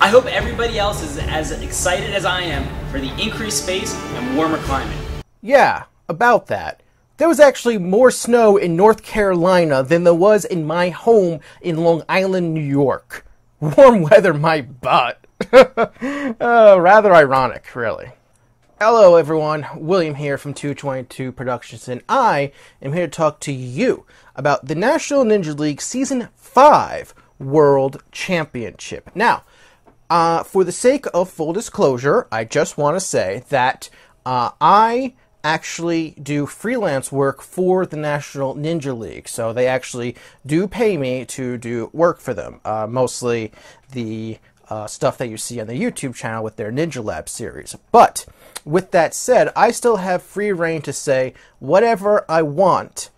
I hope everybody else is as excited as I am for the increased space and warmer climate. Yeah, about that. There was actually more snow in North Carolina than there was in my home in Long Island, New York. Warm weather, my butt. Rather ironic, really. Hello, everyone. William here from 222 Productions, and I am here to talk to you about the National Ninja League Season 5 World Championship. Now, for the sake of full disclosure, I just want to say that I actually do freelance work for the National Ninja League. So they actually do pay me to do work for them. Mostly the stuff that you see on the YouTube channel with their Ninja Lab series. But with that said, I still have free reign to say whatever I want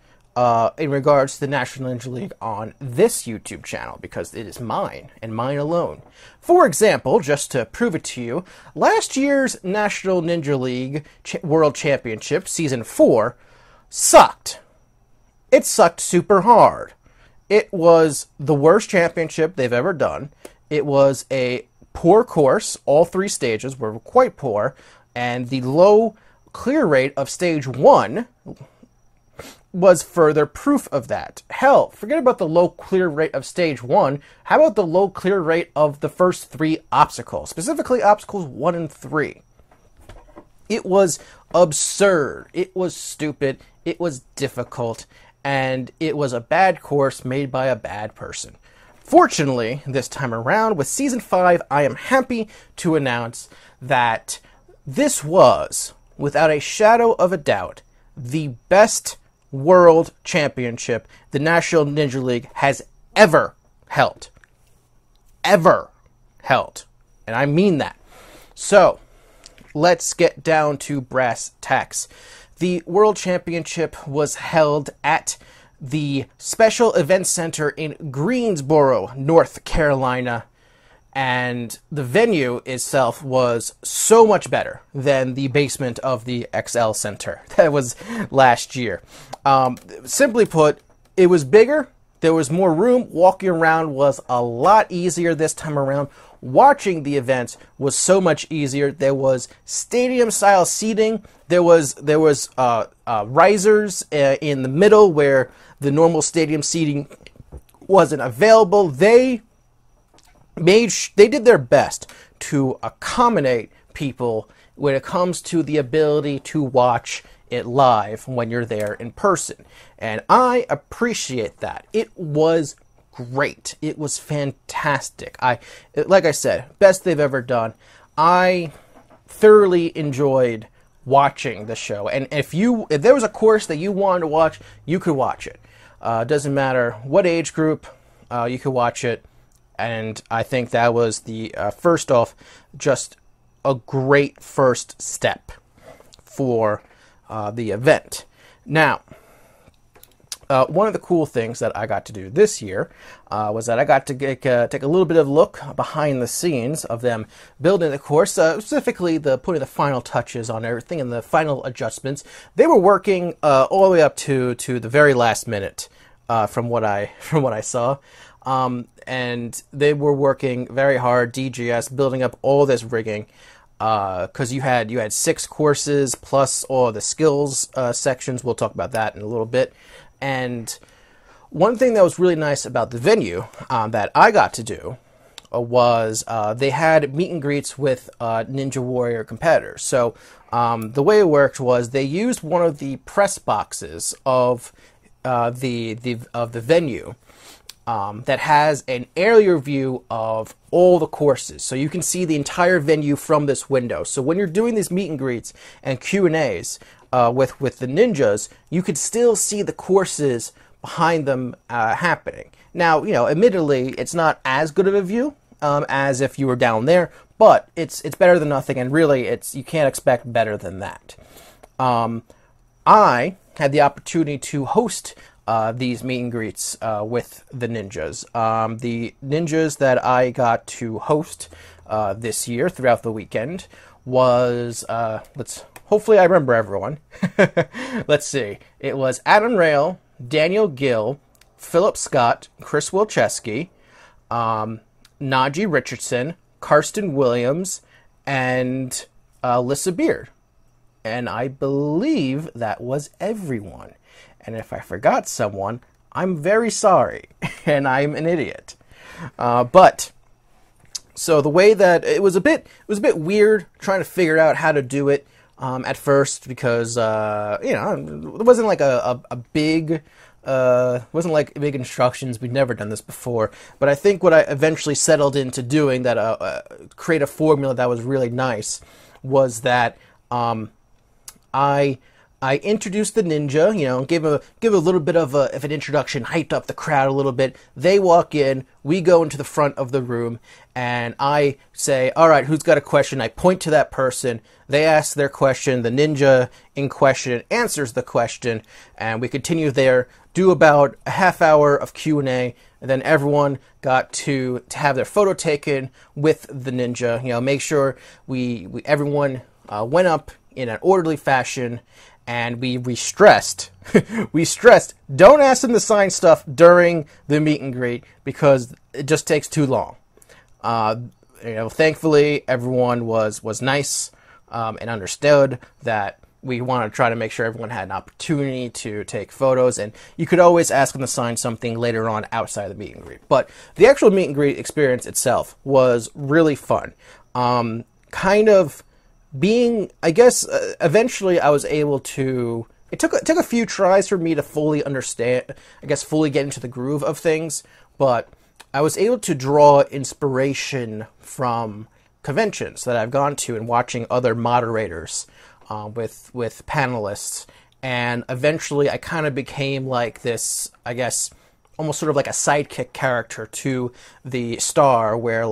in regards to the National Ninja League on this YouTube channel, because it is mine and mine alone. For example, just to prove it to you, last year's National Ninja League World Championship, Season 4, sucked. It sucked super hard. It was the worst championship they've ever done. It was a poor course. All three stages were quite poor, and the low clear rate of Stage 1 was further proof of that. Hell, forget about the low clear rate of Stage 1. How about the low clear rate of the first 3 obstacles, specifically obstacles 1 and 3? It was absurd. It was stupid. It was difficult. And it was a bad course made by a bad person. Fortunately, this time around, with Season 5, I am happy to announce that this was, without a shadow of a doubt, the best World Championship the National Ninja League has ever held. Ever held. And I mean that. So, let's get down to brass tacks. The World Championship was held at the Special Event Center in Greensboro, North Carolina. And the venue itself was so much better than the basement of the XL Center that was last year. Simply put, it was bigger, there was more room, walking around was a lot easier this time around. Watching the events was so much easier. There was stadium-style seating. There was risers in the middle where the normal stadium seating wasn't available. They did their best to accommodate people when it comes to the ability to watch it live when you're there in person. And I appreciate that. It was great. It was fantastic. Like I said, best they've ever done. I thoroughly enjoyed watching the show. And if there was a course that you wanted to watch, you could watch it. Doesn't matter what age group, you could watch it. And I think that was first off, just a great first step for the event. Now, one of the cool things that I got to do this year was that I got to take a little bit of a look behind the scenes of them building the course, specifically putting the final touches on everything and the final adjustments. They were working all the way up to the very last minute, from what I saw. And they were working very hard, DGS, building up all this rigging, because you had 6 courses plus all the skills sections. We'll talk about that in a little bit. And one thing that was really nice about the venue that I got to do was they had meet and greets with Ninja Warrior competitors. So the way it worked was they used one of the press boxes of the venue. That has an aerial view of all the courses. So you can see the entire venue from this window. So when you're doing these meet and greets and Q&As with the ninjas, you could still see the courses behind them happening. Now, admittedly, it's not as good of a view as if you were down there, but it's better than nothing, and really, you can't expect better than that. I had the opportunity to host these meet and greets with the ninjas. The ninjas that I got to host this year throughout the weekend was, hopefully I remember everyone. Let's see. It was Adam Rail, Daniel Gill, Philip Scott, Chris Wilczewski, Najee Richardson, Karsten Williams, and Lissa Beard. And I believe that was everyone. And if I forgot someone, I'm very sorry, and I'm an idiot. But so the way that it was a bit weird trying to figure out how to do it at first, because it wasn't like a big wasn't like big instructions. We'd never done this before. But I think what I eventually settled into doing that create a formula that was really nice was that I introduced the ninja, give a little bit of an introduction, hyped up the crowd a little bit. They walk in, we go into the front of the room, and I say, all right, who's got a question? I point to that person. They ask their question. The ninja in question answers the question, and we continue there, do about a half hour of Q&A, and then everyone got to have their photo taken with the ninja. Make sure everyone went up in an orderly fashion. And we stressed, don't ask them to sign stuff during the meet and greet because it just takes too long. Thankfully, everyone was nice and understood that we want to try to make sure everyone had an opportunity to take photos. And you could always ask them to sign something later on outside of the meet and greet. But the actual meet and greet experience itself was really fun. Eventually I was able to, it took a few tries for me to fully understand, fully get into the groove of things, but I was able to draw inspiration from conventions that I've gone to and watching other moderators with panelists, and eventually I kind of became like this, almost sort of like a sidekick character to the star, where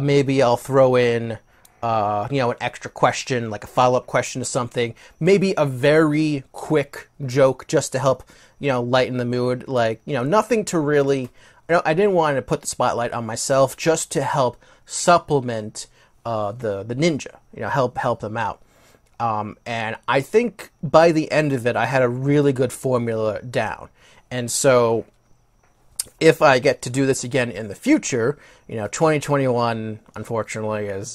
maybe I'll throw in an extra question, like a follow-up question to something, maybe a very quick joke just to help, lighten the mood. Nothing to really, I didn't want to put the spotlight on myself, just to help supplement the ninja, help them out. And I think by the end of it, I had a really good formula down. And so if I get to do this again in the future, 2021, unfortunately, is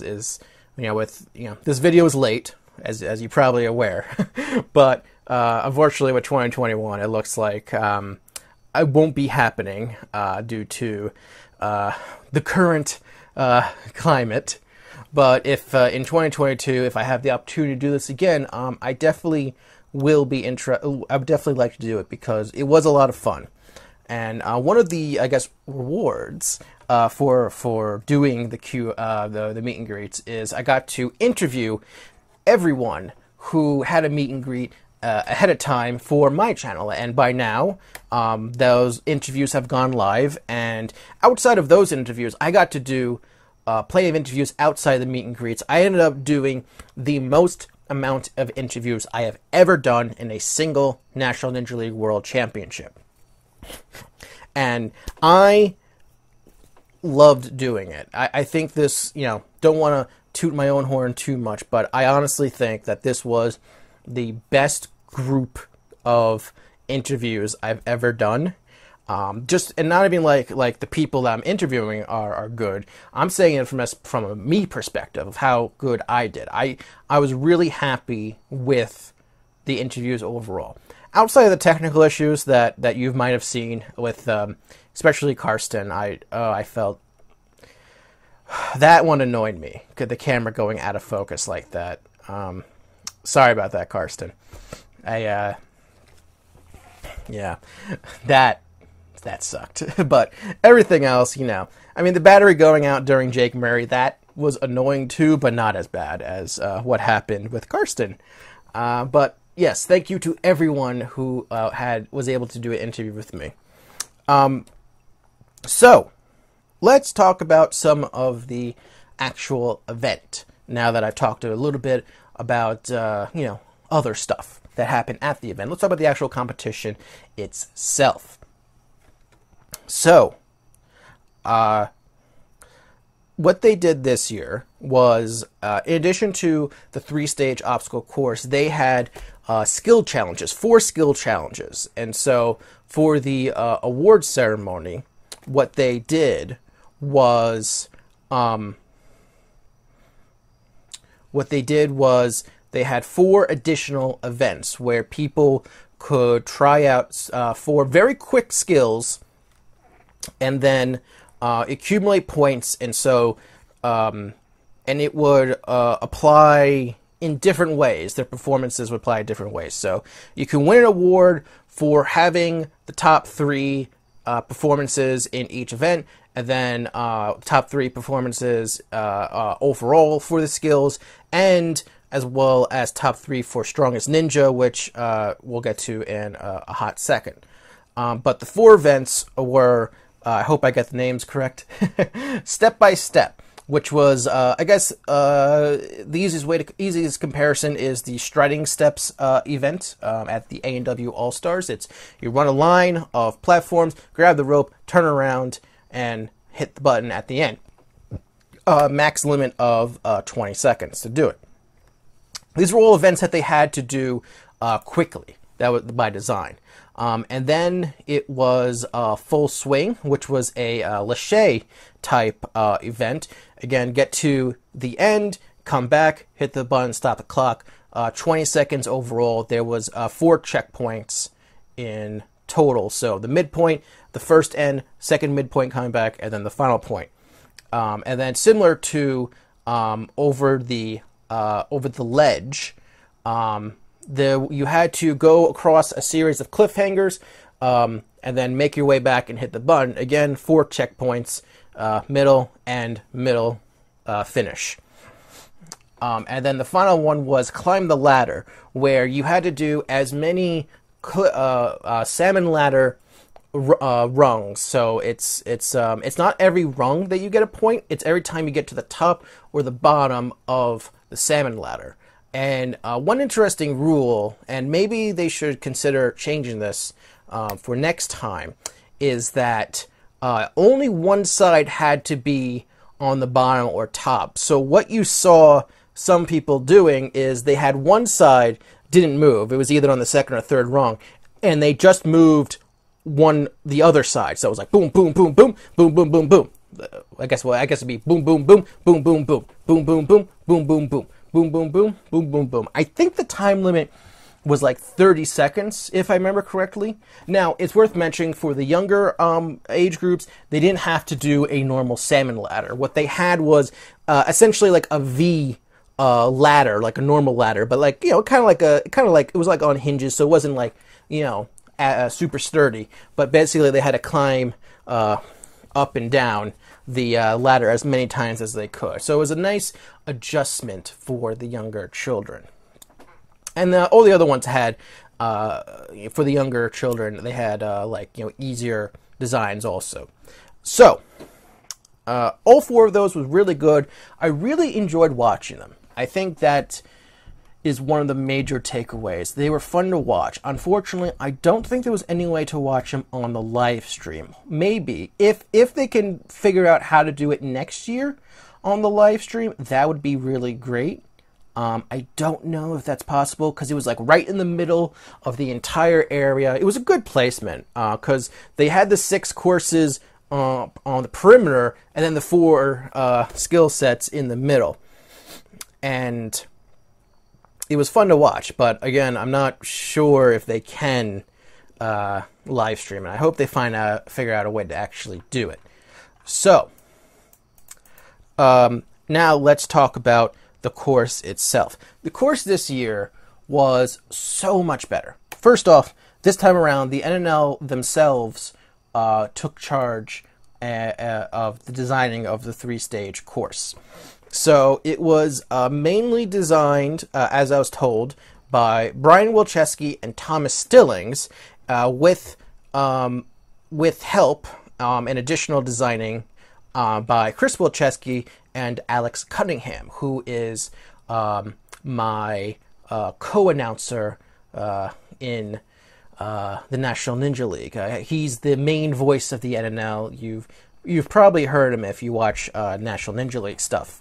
this video is late, as you're probably aware, but unfortunately with 2021, it looks like I won't be happening due to the current climate. But if in 2022, if I have the opportunity to do this again, I definitely will be I would definitely like to do it because it was a lot of fun. And one of the, rewards for doing the meet and greets is I got to interview everyone who had a meet and greet ahead of time for my channel. And by now, those interviews have gone live. And outside of those interviews, I got to do plenty of interviews outside the meet and greets. I ended up doing the most amount of interviews I have ever done in a single National Ninja League World Championship. And I loved doing it. I think this, don't want to toot my own horn too much, but I honestly think that this was the best group of interviews I've ever done. And not even like the people that I'm interviewing are good. I'm saying it from a me perspective of how good I did. I was really happy with the interviews overall. Outside of the technical issues that you might have seen with, especially Karsten, I felt that one annoyed me. The camera going out of focus like that. Sorry about that, Karsten. Yeah, that sucked. But everything else, the battery going out during Jake Murray, that was annoying too, but not as bad as what happened with Karsten. But yes, thank you to everyone who was able to do an interview with me. So, let's talk about some of the actual event. Now that I've talked a little bit about, other stuff that happened at the event, let's talk about the actual competition itself. So, what they did this year was, in addition to the 3-stage obstacle course, they had skill challenges, 4 skill challenges. And so for the award ceremony, what they did was what they did was they had 4 additional events where people could try out 4 very quick skills and then accumulate points, and so and it would apply in different ways. Their performances would apply in different ways. So you can win an award for having the top 3 performances in each event, and then top 3 performances overall for the skills, and as well as top 3 for strongest ninja, which we'll get to in a hot second. But the 4 events were, I hope I get the names correct, Step by Step, which was, I guess, the easiest comparison is the Striding Steps event at the A&W All-Stars. It's you run a line of platforms, grab the rope, turn around, and hit the button at the end. Max limit of 20 seconds to do it. These were all events that they had to do quickly. That was by design. And then it was Full Swing, which was a Lachey type event. Again, get to the end, come back, hit the button, stop the clock. 20 seconds overall. There was 4 checkpoints in total. So the midpoint, the first end, second midpoint coming back, and then the final point. And then similar to over the ledge, you had to go across a series of cliffhangers and then make your way back and hit the button. Again, 4 checkpoints, middle and middle finish. And then the final one was Climb the Ladder, where you had to do as many salmon ladder rungs. So it's not every rung that you get a point. It's every time you get to the top or the bottom of the salmon ladder. And one interesting rule, and maybe they should consider changing this for next time, is that only one side had to be on the bottom or top. So what you saw some people doing is they had one side didn't move. It was either on the second or third rung, and they just moved the other side. So it was like boom, boom, boom, boom, boom, boom, boom, boom. I guess it'd be boom, boom, boom, boom, boom, boom, boom, boom, boom, boom, boom, boom. Boom, boom, boom, boom, boom, boom. I think the time limit was like 30 seconds, if I remember correctly. Now, it's worth mentioning for the younger age groups, they didn't have to do a normal salmon ladder. What they had was essentially like a V ladder, like a normal ladder, but like, kind of like it was like on hinges, so it wasn't like, super sturdy. But basically, they had to climb up and down the ladder as many times as they could. So it was a nice adjustment for the younger children. And all the other ones had, for the younger children, they had easier designs also. So all 4 of those was really good. I really enjoyed watching them. I think that is one of the major takeaways. They were fun to watch. Unfortunately, I don't think there was any way to watch them on the live stream. Maybe if they can figure out how to do it next year on the live stream, that would be really great. I don't know if that's possible because it was like right in the middle of the entire area. It was a good placement because they had the 6 courses on the perimeter and then the 4 skill sets in the middle. And it was fun to watch, but again, I'm not sure if they can live stream it. I hope they figure out a way to actually do it. So, now let's talk about the course itself. The course this year was so much better. First off, this time around, the NNL themselves took charge of the designing of the 3-stage course. So it was mainly designed, as I was told, by Brian Wilczewski and Thomas Stillings, with help and additional designing by Chris Wilczewski and Alex Cunningham, who is my co-announcer in the National Ninja League. He's the main voice of the NNL. You've probably heard him if you watch National Ninja League stuff.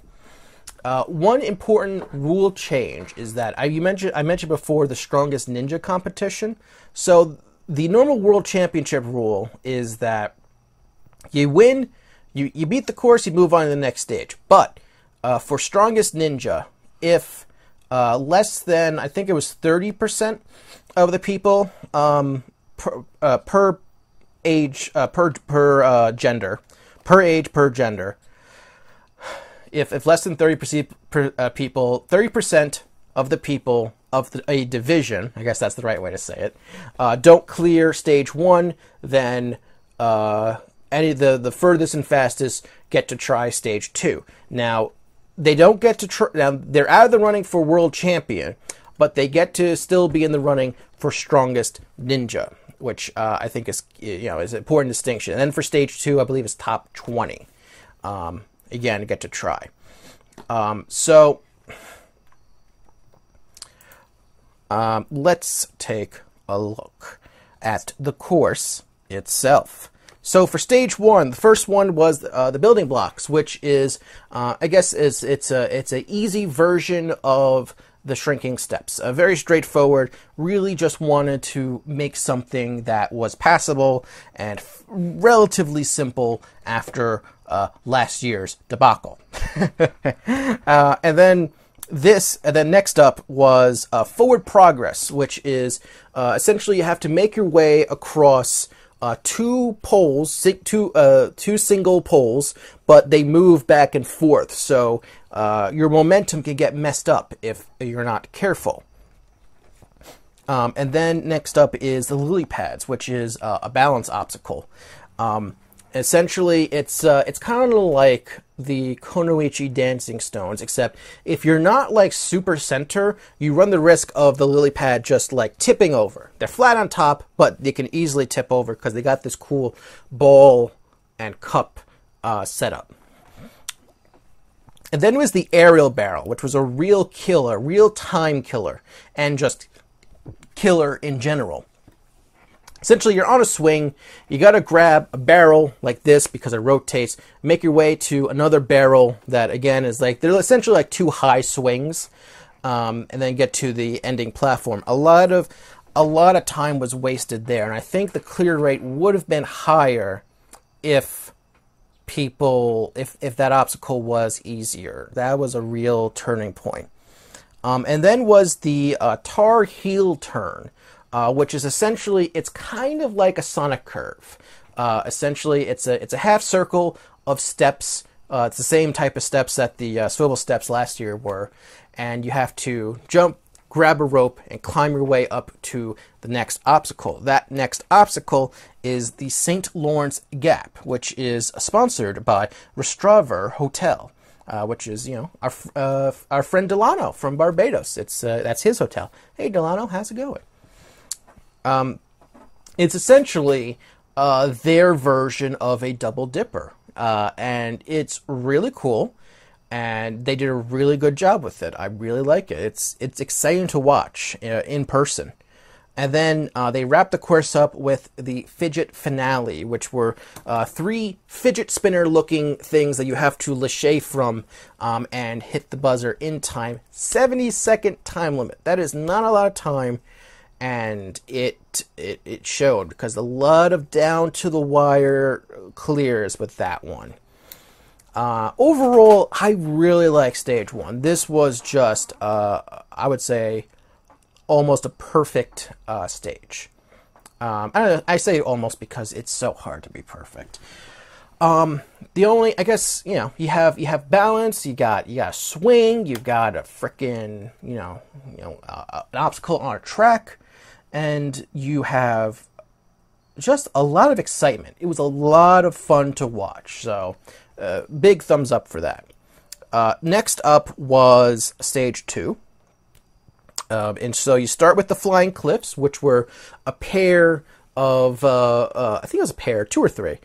One important rule change is that I mentioned before the strongest ninja competition. So the normal world championship rule is that you win, you beat the course, you move on to the next stage. But for strongest ninja, if less than, I think it was 30% of the people per age, per gender, per age, per gender, if less than 30% people, 30% of the people of a division, I guess that's the right way to say it, don't clear stage 1, then the furthest and fastest get to try stage 2. Now, they don't get to try, now they're out of the running for world champion, but they get to still be in the running for strongest ninja, which I think is, is an important distinction. And then for stage 2, I believe it's top 20. Again, get to try. Let's take a look at the course itself. So for stage 1, the first one was the building blocks, which is, I guess, it's an easy version of the shrinking steps. Very straightforward. Really just wanted to make something that was passable and relatively simple after last year's debacle. And then next up was forward progress, which is essentially you have to make your way across two poles, two single poles, but they move back and forth. So your momentum can get messed up if you're not careful. And then next up is the lily pads, which is a balance obstacle. Essentially, it's kind of like the Konoichi dancing stones, except if you're not like super center, you run the risk of the lily pad just like tipping over. They're flat on top, but they can easily tip over because they got this cool ball and cup setup. And then was the aerial barrel, which was a real killer, real time killer, and just killer in general. Essentially, you're on a swing, you got to grab a barrel like this because it rotates, make your way to another barrel that, again, is like, they're essentially like two high swings, and then get to the ending platform. A lot of time was wasted there, and I think the clear rate would have been higher if that obstacle was easier. That was a real turning point. And then was the Tar Heel turn. Which is essentially, it's kind of like a Sonic curve. Essentially, it's a half circle of steps. It's the same type of steps that the swivel steps last year were. And you have to jump, grab a rope, and climb your way up to the next obstacle. That next obstacle is the St. Lawrence Gap, which is sponsored by Restraver Hotel. Which is, our friend Delano from Barbados. That's his hotel. Hey, Delano, how's it going? It's essentially their version of a double dipper, and it's really cool, and they did a really good job with it. I really like it. It's exciting to watch in person. And then they wrapped the course up with the fidget finale, which were 3 fidget spinner looking things that you have to lâcher from and hit the buzzer in time. 70-second time limit. That is not a lot of time. And it showed because a lot of down to the wire clears with that one. Overall, I really like stage 1. This was just, I would say, almost a perfect stage. I say almost because it's so hard to be perfect. The only, I guess, you have balance. You got swing. You got a frickin', an obstacle on a track. And you have just a lot of excitement. It was a lot of fun to watch. So, big thumbs up for that. Next up was stage 2. And so you start with the flying cliffs, which were a pair of, I think it was a pair, 2 or 3,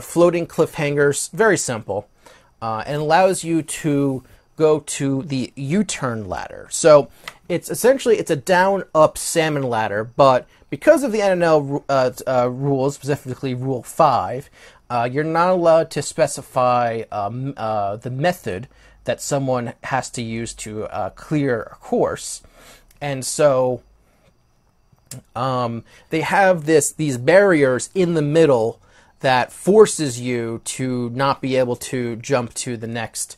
floating cliffhangers. Very simple. And allows you to go to the U-turn ladder. So it's essentially, it's a down-up salmon ladder, but because of the NNL rules, specifically Rule 5, you're not allowed to specify the method that someone has to use to clear a course. And so they have these barriers in the middle that forces you to not be able to jump to the next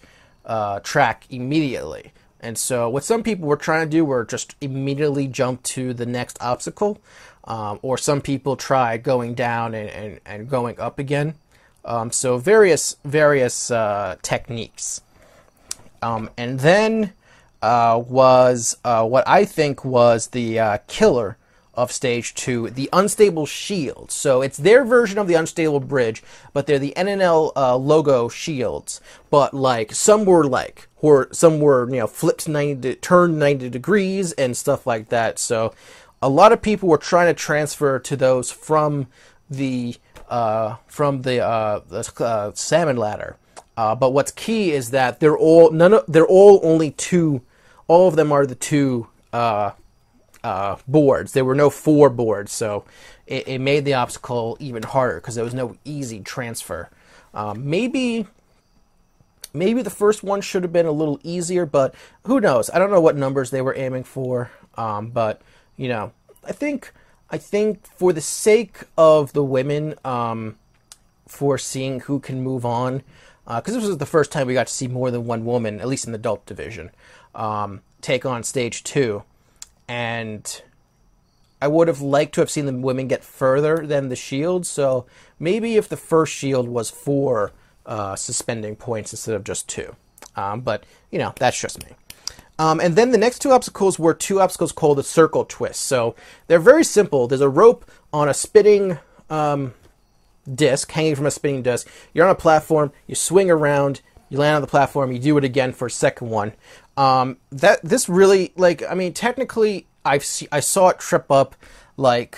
track immediately. And so what some people were trying to do were just immediately jump to the next obstacle, or some people tried going down and going up again. So various techniques. And then was what I think was the killer of Stage 2, the unstable shields. So it's their version of the unstable bridge, but they're the NNL logo shields. But some were flipped turned 90 degrees and stuff like that. So a lot of people were trying to transfer to those from the salmon ladder. But what's key is that all of them are the two boards. There were no 4 boards, so it made the obstacle even harder because there was no easy transfer. Maybe the first one should have been a little easier, but who knows? I don't know what numbers they were aiming for. But I think for the sake of the women, for seeing who can move on, because this was the first time we got to see more than one woman, at least in the adult division, take on Stage 2. And I would have liked to have seen the women get further than the shield, so maybe if the first shield was 4 suspending points instead of just 2. But, that's just me. And then the next 2 obstacles were 2 obstacles called the circle twist. So they're very simple. There's a rope on a spinning disc, hanging from a spinning disc. You're on a platform, you swing around, you land on the platform, you do it again for a second one. Technically, I saw it trip up a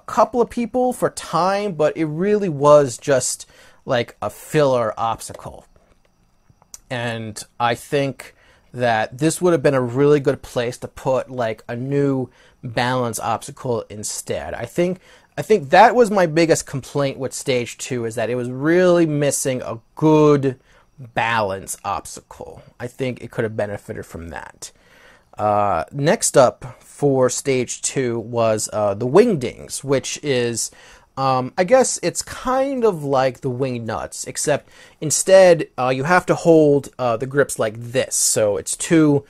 couple of people for time, but it really was just a filler obstacle. And I think that this would have been a really good place to put a new balance obstacle instead. I think that was my biggest complaint with Stage 2, is that it was really missing a good balance obstacle. I think it could have benefited from that. Next up for Stage 2 was the wingdings, which is, I guess it's kind of like the wing nuts, except instead you have to hold the grips like this. So it's 2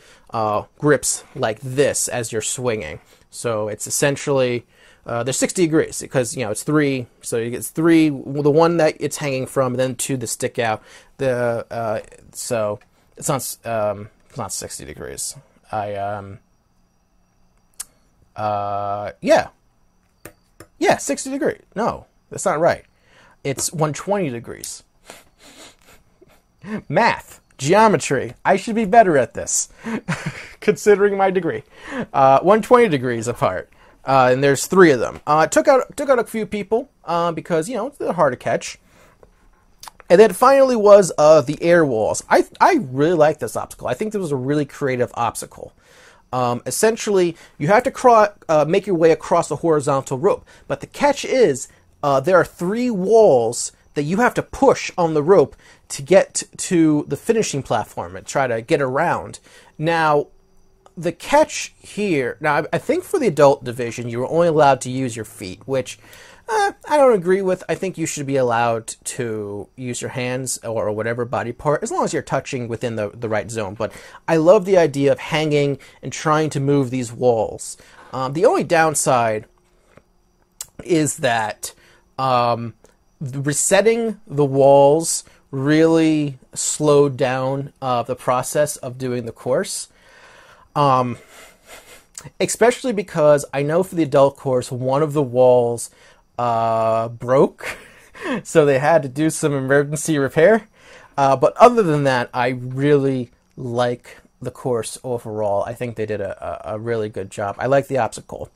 grips like this as you're swinging. So it's essentially they're 60 degrees because it's 3. So you get 3, the one that it's hanging from, and then 2 that stick out. So it's not 60 degrees. Yeah, 60 degrees. No, that's not right. It's 120 degrees. Math, geometry. I should be better at this, considering my degree. 120 degrees apart. And there's 3 of them. Took out a few people because they're hard to catch. And then finally was the air walls. I really like this obstacle. I think this was a really creative obstacle. Essentially, you have to make your way across a horizontal rope. But the catch is there are 3 walls that you have to push on the rope to get to the finishing platform and try to get around. Now, the catch here... Now, I think for the adult division, you were only allowed to use your feet, which... I don't agree with. I think you should be allowed to use your hands or whatever body part, as long as you're touching within the right zone. But I love the idea of hanging and trying to move these walls. The only downside is that resetting the walls really slowed down the process of doing the course. Especially because I know for the adult course, one of the walls broke, so they had to do some emergency repair. But other than that, I really like the course overall. I think they did a really good job. I like the obstacle.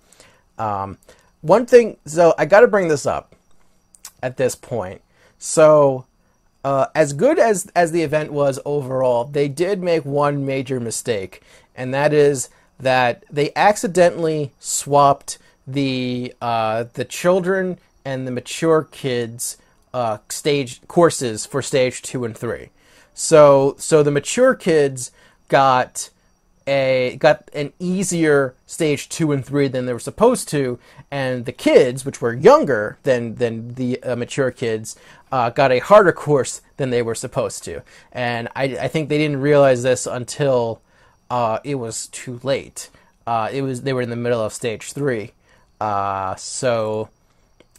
One thing, so I got to bring this up at this point. So, as good as the event was overall, they did make one major mistake, and that is that they accidentally swapped the children and the mature kids stage courses for Stage 2 and 3. So the mature kids got an easier Stage 2 and 3 than they were supposed to, and the kids, which were younger than the mature kids, got a harder course than they were supposed to. And I think they didn't realize this until it was too late. They were in the middle of stage 3. So,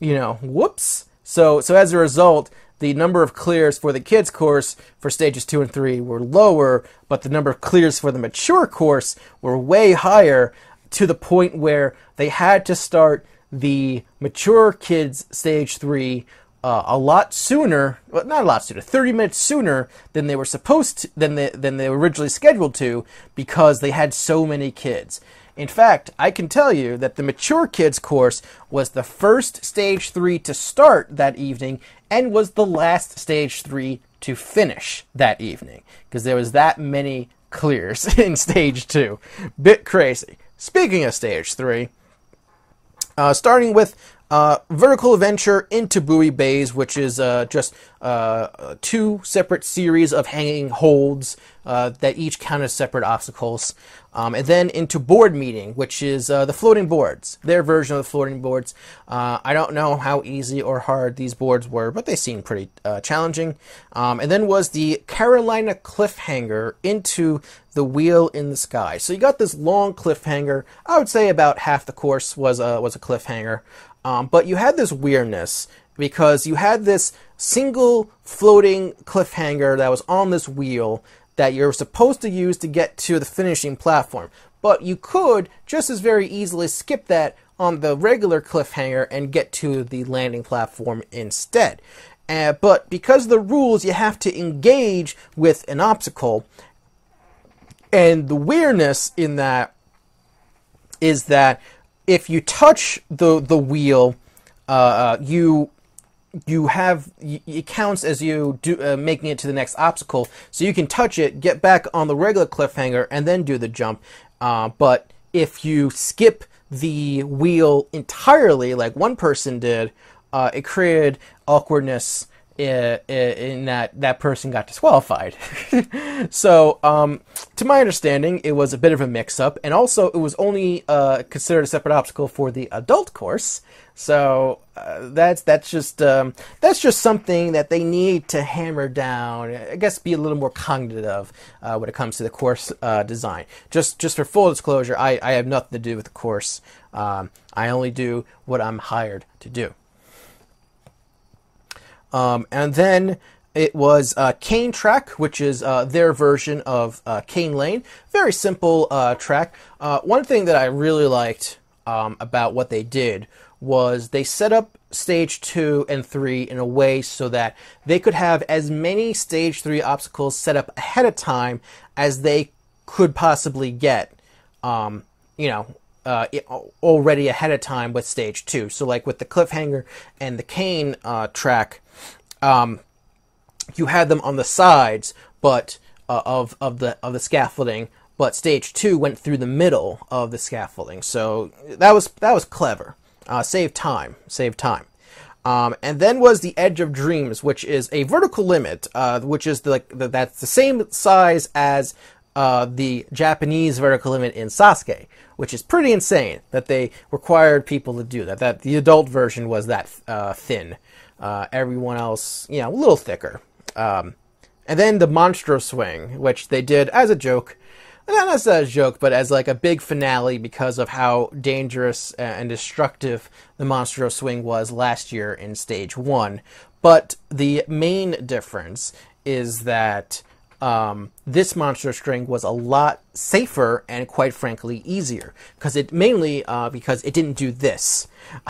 whoops. So as a result, the number of clears for the kids course for stages 2 and 3 were lower, but the number of clears for the mature course were way higher, to the point where they had to start the mature kids stage 3 a lot sooner, well, not a lot sooner, 30 minutes sooner than they were supposed to, than they were originally scheduled to, because they had so many kids. In fact, I can tell you that the mature kids course was the first stage 3 to start that evening and was the last stage 3 to finish that evening, because there was that many clears in stage 2. Bit crazy. Speaking of stage 3, starting with Vertical Adventure into Buoy Bays, which is just 2 separate series of hanging holds that each count as separate obstacles. And then into Board Meeting, which is the floating boards, their version of the floating boards. I don't know how easy or hard these boards were, but they seemed pretty challenging. And then was the Carolina Cliffhanger into the Wheel in the Sky. So you got this long cliffhanger. I would say about half the course was a cliffhanger. But you had this weirdness, because you had this single floating cliffhanger that was on this wheel that you're supposed to use to get to the finishing platform. But you could just as very easily skip that on the regular cliffhanger and get to the landing platform instead. But because of the rules, you have to engage with an obstacle. And the weirdness in that is that if you touch the wheel, it counts as you making it to the next obstacle. So you can touch it, get back on the regular cliffhanger, and then do the jump. But if you skip the wheel entirely, like one person did, it created awkwardness in that person got disqualified. So, to my understanding, it was a bit of a mix-up, and also it was only considered a separate obstacle for the adult course. So that's just something that they need to hammer down. I guess be a little more cognitive when it comes to the course design. Just for full disclosure, I have nothing to do with the course. I only do what I'm hired to do. And then it was Cane Track, which is their version of Cane Lane. Very simple track. One thing that I really liked about what they did was they set up stage 2 and 3 in a way so that they could have as many stage 3 obstacles set up ahead of time as they could possibly get, already ahead of time with stage 2. So like with the cliffhanger and the cane track, you had them on the sides, but of the scaffolding. But stage 2 went through the middle of the scaffolding, so that was clever. Save time. And then was the Edge of Dreams, which is a vertical limit, which is that's the same size as the Japanese vertical limit in Sasuke, which is pretty insane that they required people to do that. That the adult version was that thin. Everyone else, a little thicker. And then the Monstro Swing, which they did as a joke. Not as a joke, but as like a big finale because of how dangerous and destructive the Monstro Swing was last year in stage 1. But the main difference is that this Monster String was a lot safer and, quite frankly, easier. Because it didn't do this.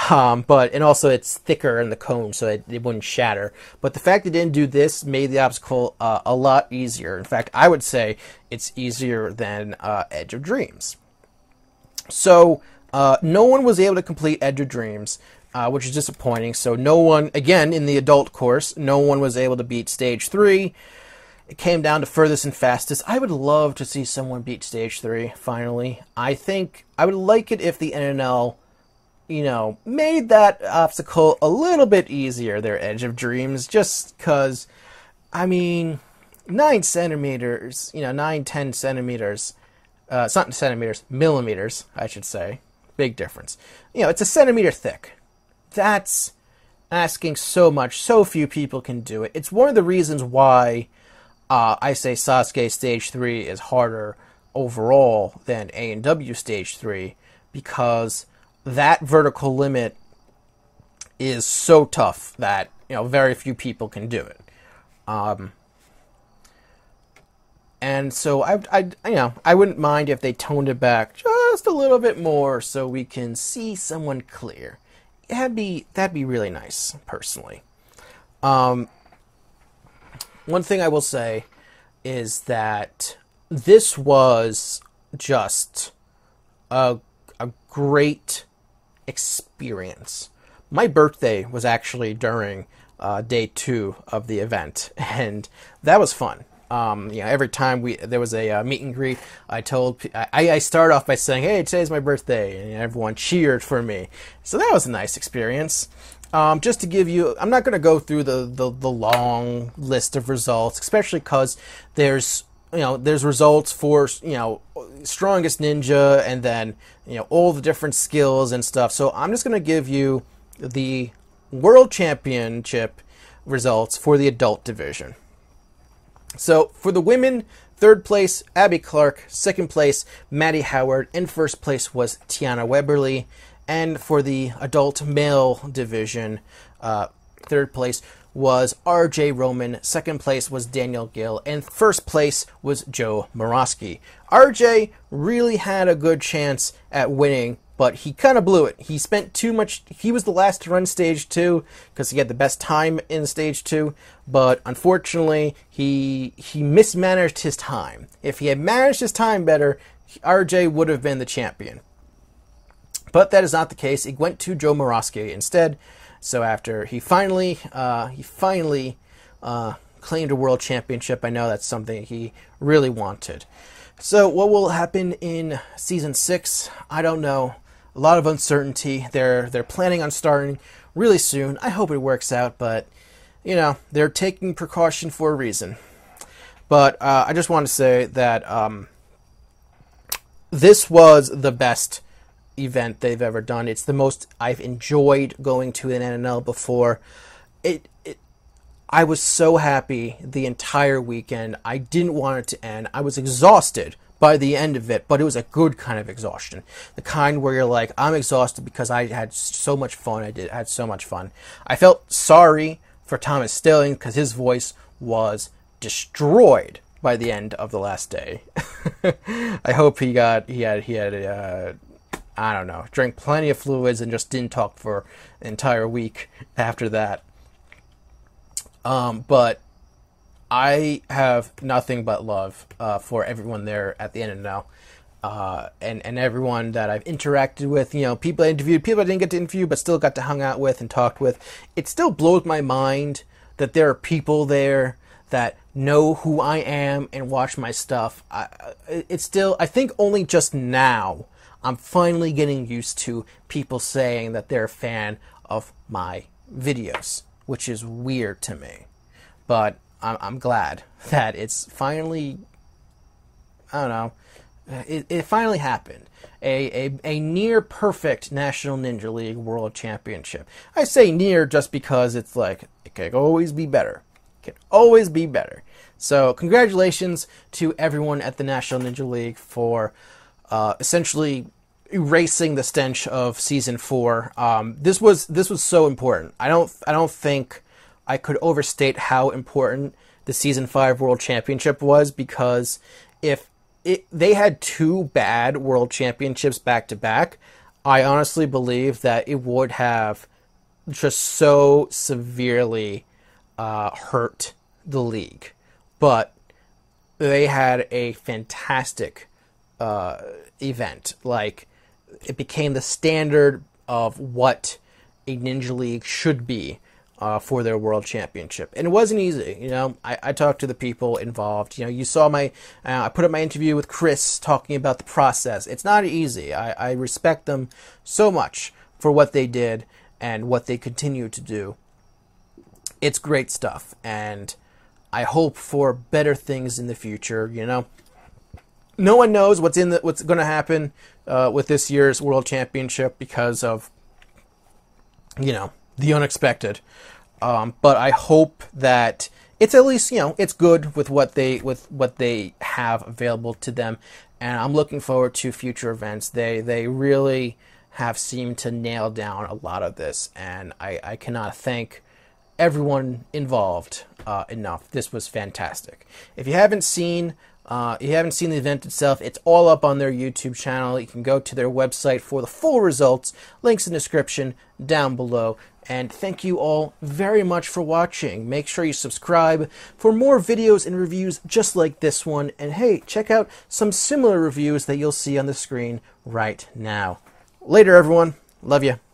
And also it's thicker in the cone, so it wouldn't shatter. But the fact it didn't do this made the obstacle a lot easier. In fact, I would say it's easier than Edge of Dreams. So no one was able to complete Edge of Dreams, which is disappointing. So no one, again, in the adult course, no one was able to beat stage 3. It came down to furthest and fastest. I would love to see someone beat stage 3, finally. I think I would like it if the NNL, made that obstacle a little bit easier, their Edge of Dreams, just because, 9 centimeters, 10 centimeters, it's not centimeters, millimeters, I should say. Big difference. It's a centimeter thick. That's asking so much. So few people can do it. It's one of the reasons why I say Sasuke Stage 3 is harder overall than A&W Stage 3 because that vertical limit is so tough that, very few people can do it. And so I wouldn't mind if they toned it back just a little bit more so we can see someone clear. That'd be really nice, personally. One thing I will say is that this was just a great experience. My birthday was actually during day 2 of the event, and that was fun. Every time there was a meet and greet, I start off by saying, "Hey, today's my birthday," and everyone cheered for me. So that was a nice experience. Just to give you, I'm not going to go through the long list of results, especially because there's results for, strongest ninja and then, all the different skills and stuff. So I'm just going to give you the World Championship results for the adult division. So for the women, 3rd place, Abby Clark. 2nd place, Maddie Howard. And 1st place was Tiana Weberly. And for the adult male division, 3rd place was RJ Roman. 2nd place was Daniel Gill. And 1st place was Joe Morosky. RJ really had a good chance at winning, but he kind of blew it. He spent too much. He was the last to run Stage 2 because he had the best time in Stage 2. But unfortunately, he mismanaged his time. If he had managed his time better, RJ would have been the champion. But that is not the case. It went to Joe Morosky instead. So after he finally claimed a world championship, I know that's something he really wanted. So what will happen in Season 6? I don't know. A lot of uncertainty. They're planning on starting really soon. I hope it works out, but, they're taking precaution for a reason. But I just want to say that this was the best event they've ever done. It's the most I've enjoyed going to an NNL before. I was so happy the entire weekend. I didn't want it to end. I was exhausted by the end of it, but it was a good kind of exhaustion. The kind where you're like, I'm exhausted because I had so much fun. I had so much fun. I felt sorry for Thomas Stilling because his voice was destroyed by the end of the last day. I hope he had I don't know, drank plenty of fluids and just didn't talk for an entire week after that. But I have nothing but love for everyone there at the NNL, and everyone that I've interacted with. People I interviewed, people I didn't get to interview, but still got to hang out with and talked with. It still blows my mind that there are people there that know who I am and watch my stuff. I think only just now I'm finally getting used to people saying that they're a fan of my videos, which is weird to me. But I'm glad that it's finally, I don't know, it finally happened. A near perfect National Ninja League World Championship. I say near just because it's like, it can always be better. It can always be better. So congratulations to everyone at the National Ninja League for essentially erasing the stench of Season 4. This was so important. I don't think I could overstate how important the Season 5 World Championship was, because if they had 2 bad World Championships back to back, I honestly believe that it would have just so severely hurt the league. But they had a fantastic event. Like, it became the standard of what a Ninja League should be for their World Championship. And it wasn't easy. I talked to the people involved. You saw I put up my interview with Chris talking about the process. It's not easy. I respect them so much for what they did and what they continue to do. It's great stuff, and I hope for better things in the future. No one knows what's going to happen with this year's World Championship because of, the unexpected. But I hope that it's at least, you know, it's good with what they have available to them, and I'm looking forward to future events. They really have seemed to nail down a lot of this, and I cannot thank everyone involved enough. This was fantastic. If you haven't seen the event itself, it's all up on their YouTube channel. You can go to their website for the full results. Links in the description down below. And thank you all very much for watching. Make sure you subscribe for more videos and reviews just like this one. And hey, check out some similar reviews that you'll see on the screen right now. Later, everyone. Love you.